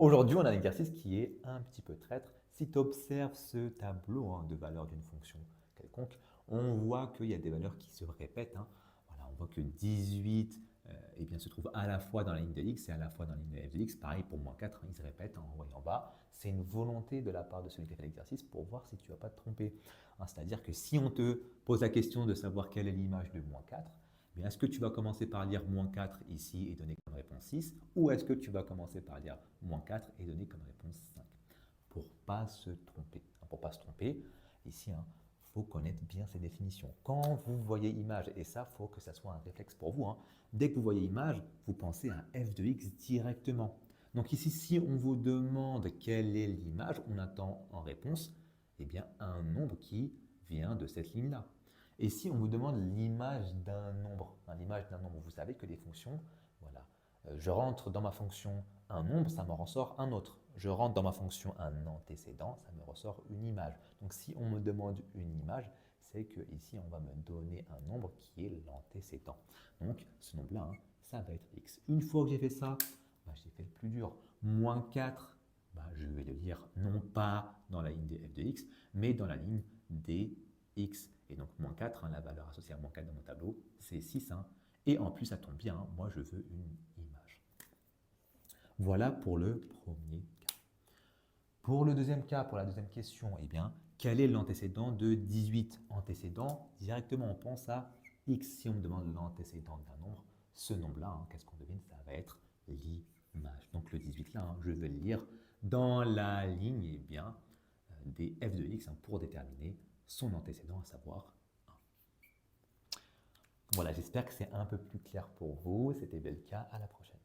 Aujourd'hui, on a un exercice qui est un petit peu traître. Si tu observes ce tableau de valeurs d'une fonction quelconque, on voit qu'il y a des valeurs qui se répètent. Voilà, on voit que 18 eh bien, se trouve à la fois dans la ligne de x et à la fois dans la ligne de f de x. Pareil pour moins 4, ils se répètent en haut et en bas. C'est une volonté de la part de celui qui a fait l'exercice pour voir si tu ne vas pas te tromper. C'est-à-dire que si on te pose la question de savoir quelle est l'image de moins 4, mais est-ce que tu vas commencer par lire moins 4 ici et donner comme réponse 6 ou est-ce que tu vas commencer par lire moins 4 et donner comme réponse 5 pour ne pas se tromper. Pour ne pas se tromper, ici, il faut connaître bien ces définitions. Quand vous voyez image, et ça, il faut que ça soit un réflexe pour vous, dès que vous voyez image, vous pensez à f de x directement. Donc ici, si on vous demande quelle est l'image, on attend en réponse eh bien, un nombre qui vient de cette ligne-là. Et si on vous demande l'image d'un nombre, l'image d'un nombre, vous savez que les fonctions, voilà, je rentre dans ma fonction un nombre, ça me ressort un autre. Je rentre dans ma fonction un antécédent, ça me ressort une image. Donc si on me demande une image, c'est que ici on va me donner un nombre qui est l'antécédent. Donc ce nombre-là, ça va être x. Une fois que j'ai fait ça, j'ai fait le plus dur. Moins 4, je vais le lire non pas dans la ligne des f de x, mais dans la ligne des x. Et donc moins 4, la valeur associée à moins 4 dans mon tableau, c'est 6. Et en plus, ça tombe bien, moi je veux une image. Voilà pour le premier cas. Pour le deuxième cas, pour la deuxième question, eh bien, quel est l'antécédent de 18? Antécédent, directement on pense à x. Si on me demande l'antécédent d'un nombre, ce nombre-là, qu'est-ce qu'on devine? Ça va être l'image. Donc le 18 là, je vais le lire dans la ligne eh bien, des f de x pour déterminer son antécédent, à savoir 1. Voilà, j'espère que c'est un peu plus clair pour vous. C'était le cas. À la prochaine.